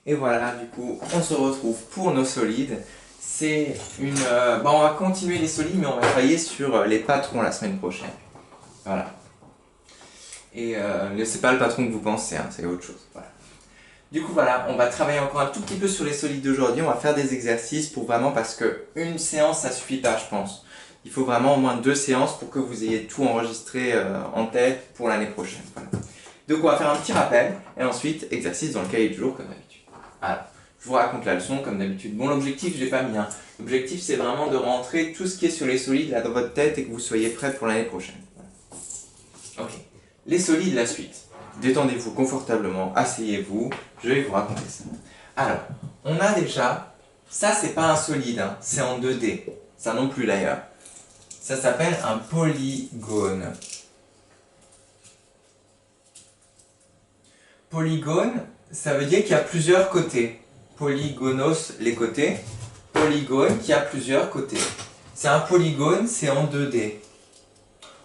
Et voilà, du coup, on se retrouve pour nos solides. C'est une... bon, on va continuer les solides, mais on va travailler sur les patrons la semaine prochaine. Voilà. Et c'est pas le patron que vous pensez, hein, c'est autre chose. Voilà. Du coup, voilà, on va travailler encore un tout petit peu sur les solides d'aujourd'hui. On va faire des exercices pour vraiment, parce que une séance, ça suffit pas, je pense. Il faut vraiment au moins 2 séances pour que vous ayez tout enregistré en tête pour l'année prochaine. Voilà. Donc, on va faire un petit rappel et ensuite exercice dans le cahier du jour comme d'habitude. Alors, je vous raconte la leçon comme d'habitude. Bon, l'objectif, je l'ai pas mis. Hein. L'objectif, c'est vraiment de rentrer tout ce qui est sur les solides là dans votre tête et que vous soyez prêts pour l'année prochaine. Voilà. Ok. Les solides, la suite. Détendez-vous confortablement, asseyez-vous, je vais vous raconter ça. Alors, on a déjà, ça c'est pas un solide, hein, c'est en 2D, ça non plus d'ailleurs. Ça s'appelle un polygone. Polygone, ça veut dire qu'il y a plusieurs côtés. Polygonos, les côtés. Polygone, qui a plusieurs côtés. C'est un polygone, c'est en 2D.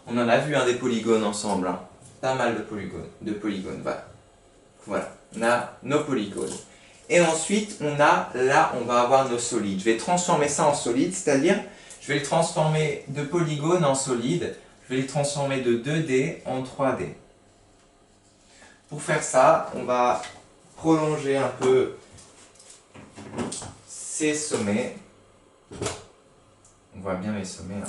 On en a vu un des polygones ensemble. Hein. Pas mal de polygones, voilà. Voilà, on a nos polygones. Et ensuite, on va avoir nos solides. Je vais transformer ça en solide, c'est-à-dire, je vais le transformer de polygone en solide. Je vais le transformer de 2D en 3D. Pour faire ça, on va prolonger un peu ces sommets. On voit bien les sommets là.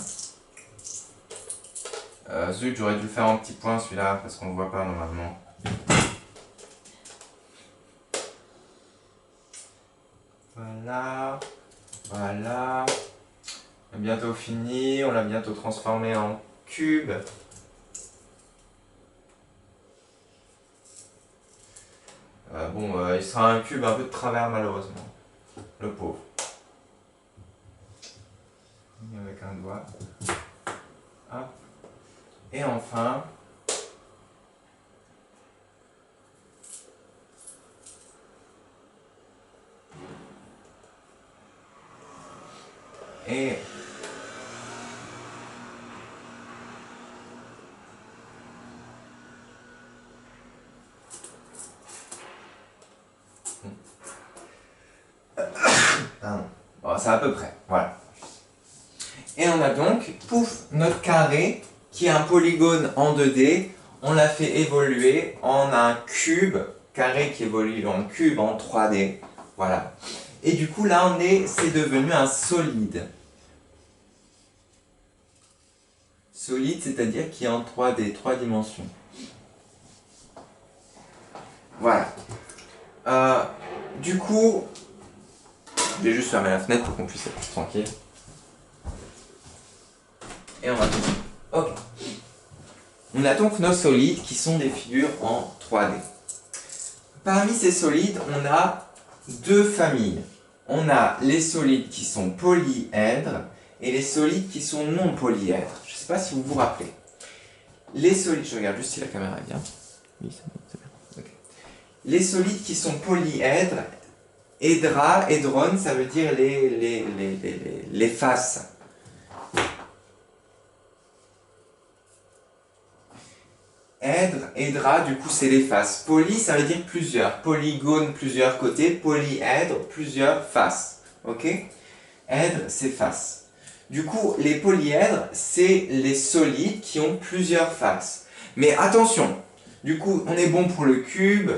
Zut, j'aurais dû le faire en petit point celui-là parce qu'on ne le voit pas normalement. Voilà, voilà. On a bientôt fini, on l'a bientôt transformé en cube. Il sera un cube un peu de travers malheureusement. Le pauvre. Avec un doigt. Hop. Et enfin, et pardon. Bon, c'est à peu près, voilà. Et on a donc, pouf, notre carré qui est un polygone en 2D, on l'a fait évoluer en un cube, carré qui évolue en cube en 3D, voilà. Et du coup là c'est devenu un solide. Solide, c'est-à-dire qui est en 3D, 3 dimensions. Voilà. Du coup, je vais juste fermer la fenêtre pour qu'on puisse être tranquille. Et on va continuer. Ok. On a donc nos solides qui sont des figures en 3D. Parmi ces solides, on a 2 familles. On a les solides qui sont polyèdres et les solides qui sont non polyèdres. Je ne sais pas si vous vous rappelez. Les solides, je regarde juste si la caméra est bien. Oui, c'est bon, c'est bien. Okay. Les solides qui sont polyèdres, hédron, ça veut dire les faces. Hédra, du coup, c'est les faces. Poly, ça veut dire plusieurs. Polygone, plusieurs côtés. Polyèdre, plusieurs faces. Ok? Èdre, c'est face. Du coup, les polyèdres, c'est les solides qui ont plusieurs faces. Mais attention, du coup, on est bon pour le cube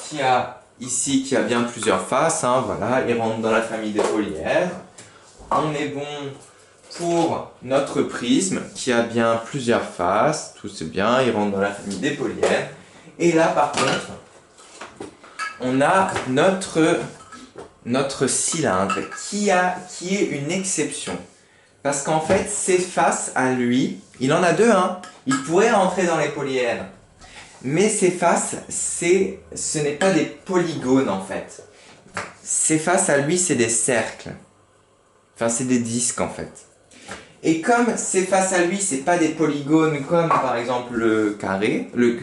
qui a bien plusieurs faces. Hein, voilà, il rentre dans la famille des polyèdres. On est bon pour notre prisme qui a bien plusieurs faces, tout c'est bien, il rentre dans la famille des polyèdres. Et là par contre, on a notre cylindre qui est une exception. Parce qu'en fait, ses faces à lui, il en a 2, hein, il pourrait rentrer dans les polyèdres. Mais ses faces, ce n'est pas des polygones en fait. Ses faces à lui, c'est des cercles. Enfin, c'est des disques en fait. Et comme c'est face à lui, c'est pas des polygones comme par exemple le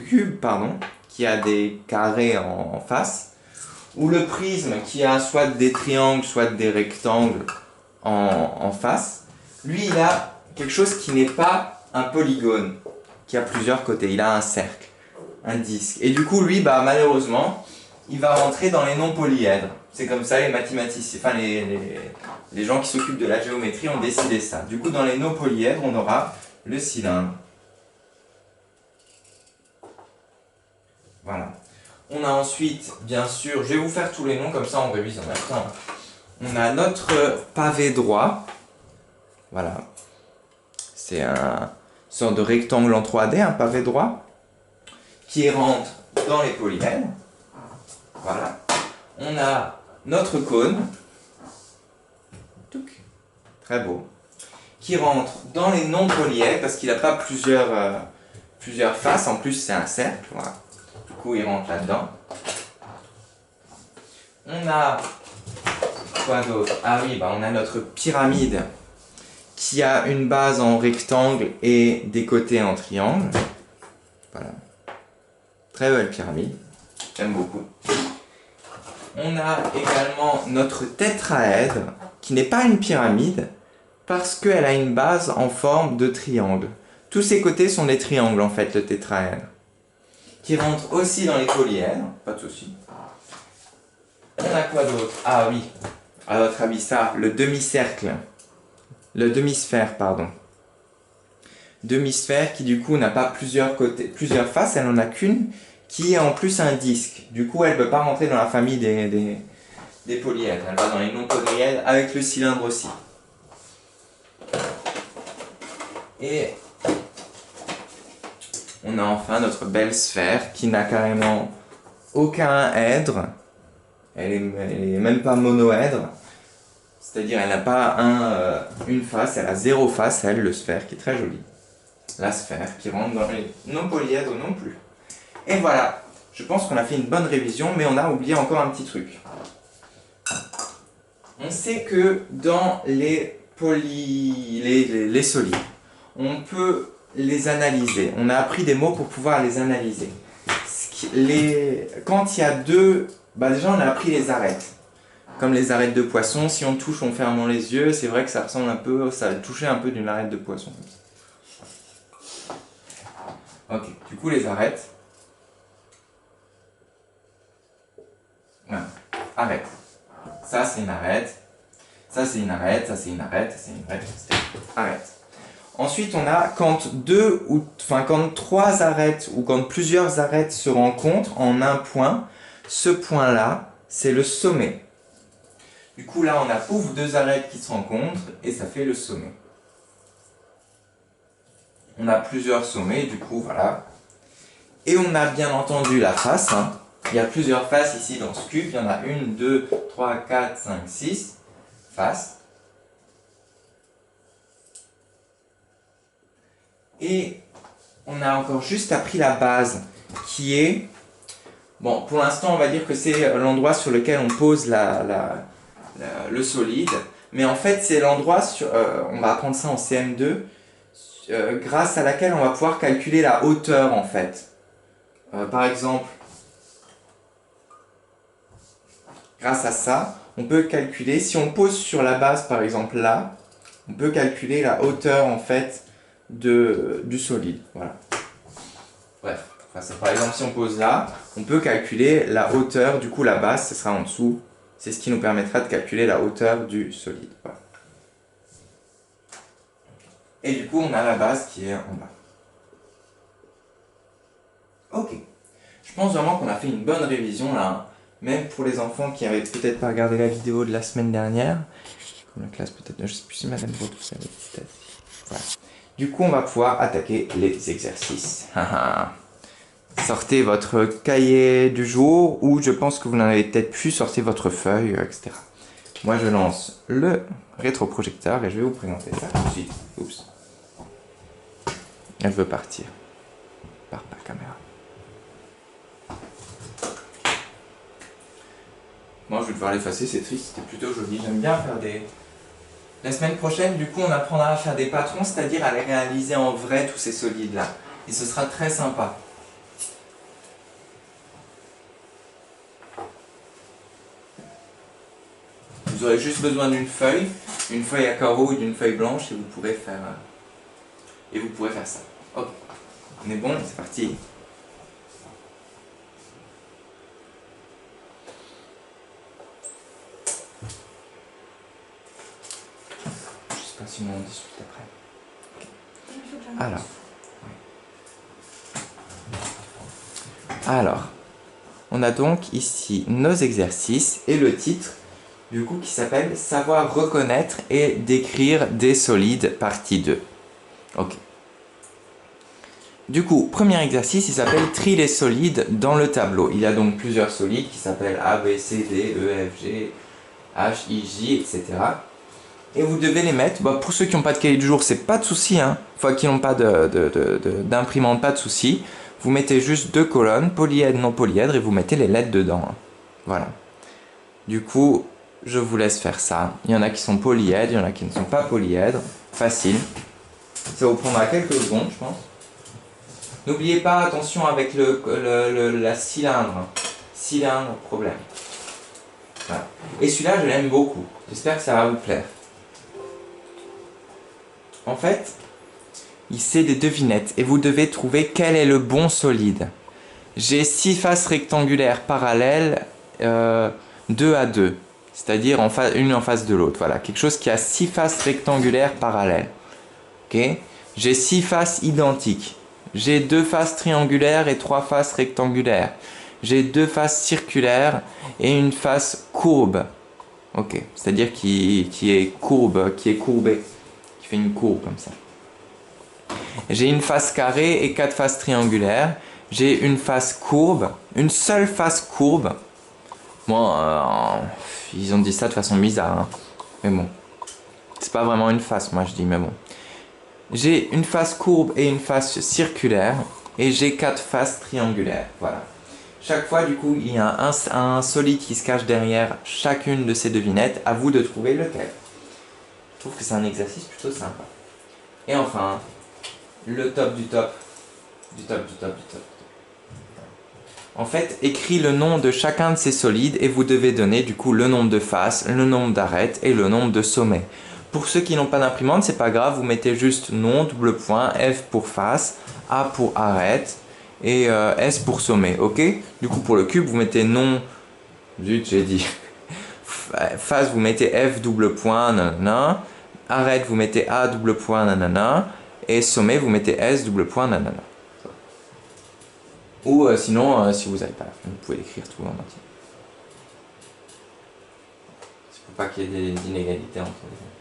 cube, qui a des carrés en face, ou le prisme qui a soit des triangles, soit des rectangles en face, lui il a quelque chose qui n'est pas un polygone, qui a plusieurs côtés, il a un cercle, un disque. Et du coup lui, malheureusement, il va rentrer dans les non-polyèdres. C'est comme ça les mathématiciens, enfin les gens qui s'occupent de la géométrie ont décidé ça. Du coup, dans les non-polyèdres, on aura le cylindre. Voilà. On a ensuite, bien sûr, je vais vous faire tous les noms, comme ça on révise en même temps. On a notre pavé droit. Voilà. C'est un sorte de rectangle en 3D, un pavé droit, qui rentre dans les polyèdres. Voilà. On a notre cône. Très beau. Qui rentre dans les non-polyèdres, parce qu'il n'a pas plusieurs faces. En plus, c'est un cercle. Voilà. Du coup, il rentre là-dedans. On a quoi d'autre? Ah oui, on a notre pyramide qui a une base en rectangle et des côtés en triangle. Voilà. Très belle pyramide. J'aime beaucoup. On a également notre tétraèdre qui n'est pas une pyramide parce qu'elle a une base en forme de triangle. Tous ses côtés sont des triangles en fait, le tétraèdre. Qui rentre aussi dans les polyèdres, pas de souci. On a quoi d'autre? Ah oui, à votre avis ça, le demi-cercle. Le demi-sphère, pardon. Demi-sphère qui du coup n'a pas plusieurs faces, elle n'en a qu'une, qui est en plus un disque. Du coup, elle ne peut pas rentrer dans la famille des polyèdres. Elle va dans les non-polyèdres avec le cylindre aussi. Et on a enfin notre belle sphère qui n'a carrément aucun èdre. Elle est même pas monoèdre. C'est-à-dire elle n'a pas une face, elle a 0 face, elle, le sphère, qui est très jolie. La sphère qui rentre dans les non-polyèdres non plus. Et voilà, je pense qu'on a fait une bonne révision, mais on a oublié encore un petit truc. On sait que dans les solides, on peut les analyser. On a appris des mots pour pouvoir les analyser. Quand il y a deux... déjà on a appris les arêtes. Comme les arêtes de poisson, si on touche en fermant les yeux, c'est vrai que ça ressemble un peu... Ça va toucher un peu d'une arête de poisson. Ok, du coup les arêtes. Voilà, arête. Ça c'est une arête. Ça c'est une arête, ça c'est une arête, ça c'est une arête, arête. Ensuite, on a quand quand 3 arêtes ou quand plusieurs arêtes se rencontrent en un point, ce point-là, c'est le sommet. Du coup, là, on a pouf, 2 arêtes qui se rencontrent et ça fait le sommet. On a plusieurs sommets, du coup, voilà. Et on a bien entendu la face. Il y a plusieurs faces ici dans ce cube. Il y en a 1, 2, 3, 4, 5, 6 faces. Et on a encore juste appris la base qui est... Bon, pour l'instant, on va dire que c'est l'endroit sur lequel on pose le solide. Mais en fait, c'est l'endroit, on va apprendre ça en CM2, grâce à laquelle on va pouvoir calculer la hauteur, en fait. Par exemple, grâce à ça, on peut calculer, si on pose sur la base, par exemple là, on peut calculer la hauteur, en fait, du solide. Voilà. Bref. Par exemple, si on pose là, on peut calculer la hauteur, du coup la base, ce sera en dessous. C'est ce qui nous permettra de calculer la hauteur du solide. Voilà. Et du coup, on a la base qui est en bas. Ok. Je pense vraiment qu'on a fait une bonne révision là. Même pour les enfants qui n'avaient peut-être pas regardé la vidéo de la semaine dernière. Comme la classe peut-être, je ne sais plus si Madame Breton savait peut-être. Voilà. Du coup, on va pouvoir attaquer les exercices. Sortez votre cahier du jour, ou je pense que vous n'en avez peut-être plus, sortez votre feuille, etc. Moi, je lance le rétroprojecteur et je vais vous présenter ça tout de suite. Oups. Elle veut partir. Par la caméra. Moi, je vais devoir l'effacer, c'est triste, c'était plutôt joli. J'aime bien faire des... La semaine prochaine, du coup, on apprendra à faire des patrons, c'est-à-dire à les réaliser en vrai, tous ces solides-là. Et ce sera très sympa. Vous aurez juste besoin d'une feuille à carreaux ou d'une feuille blanche et vous pourrez faire ça. Ok, on est bon, c'est parti. sinon on discute après. Alors, on a donc ici nos exercices et le titre, du coup, qui s'appelle Savoir reconnaître et décrire des solides, partie 2. Ok. Du coup, premier exercice, il s'appelle Trie les solides dans le tableau. Il y a donc plusieurs solides qui s'appellent A, B, C, D, E, F, G, H, I, J, etc. Et vous devez les mettre, pour ceux qui n'ont pas de cahier de jour, c'est pas de souci, hein. Enfin, qui n'ont pas d'imprimante, pas de souci. Vous mettez juste 2 colonnes, polyèdre, non polyèdre, et vous mettez les lettres dedans. Hein. Voilà. Du coup, je vous laisse faire ça. Il y en a qui sont polyèdres, il y en a qui ne sont pas polyèdres. Facile. Ça vous prendra quelques secondes, je pense. N'oubliez pas, attention avec la cylindre. Cylindre, problème. Voilà. Et celui-là, je l'aime beaucoup. J'espère que ça va vous plaire. En fait, c'est des devinettes et vous devez trouver quel est le bon solide. J'ai 6 faces rectangulaires parallèles 2 à 2, c'est-à-dire une en face de l'autre. Voilà, quelque chose qui a 6 faces rectangulaires parallèles. Okay. J'ai 6 faces identiques. J'ai 2 faces triangulaires et 3 faces rectangulaires. J'ai 2 faces circulaires et une face courbe. Ok, c'est-à-dire qui est courbe, qui est courbée, qui fait une courbe comme ça. J'ai une face carrée et 4 faces triangulaires. J'ai une face courbe, une seule face courbe. Bon, ils ont dit ça de façon bizarre, hein. Mais bon. C'est pas vraiment une face, moi je dis, mais bon. J'ai une face courbe et une face circulaire. Et j'ai 4 faces triangulaires. Voilà. Chaque fois, du coup, il y a un solide qui se cache derrière chacune de ces devinettes. À vous de trouver lequel. Je trouve que c'est un exercice plutôt sympa. Et enfin, le top du top. Du top, du top, du top. En fait, écris le nom de chacun de ces solides et vous devez donner du coup le nombre de faces, le nombre d'arêtes et le nombre de sommets. Pour ceux qui n'ont pas d'imprimante, c'est pas grave, vous mettez juste nom, double point, F pour face, A pour arête et S pour sommet, ok? Du coup pour le cube, vous mettez nom, zut j'ai dit, face vous mettez F double point, nanana, arête vous mettez A double point, nanana, et sommet vous mettez S double point, nanana. Ou sinon, si vous n'avez pas la fin, vous pouvez écrire tout en entier. C'est pour pas qu'il y ait des inégalités entre les enfants.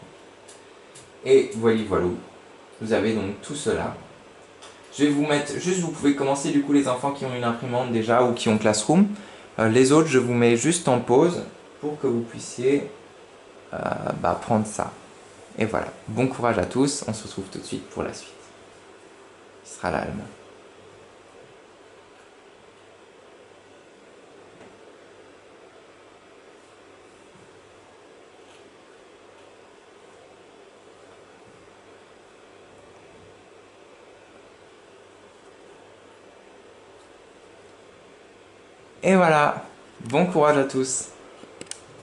Et voilà, vous avez donc tout cela. Je vais vous mettre, juste vous pouvez commencer du coup les enfants qui ont une imprimante déjà ou qui ont Classroom. Les autres, je vous mets juste en pause pour que vous puissiez prendre ça. Et voilà, bon courage à tous, on se retrouve tout de suite pour la suite. Ce sera l'allemand. Et voilà, bon courage à tous.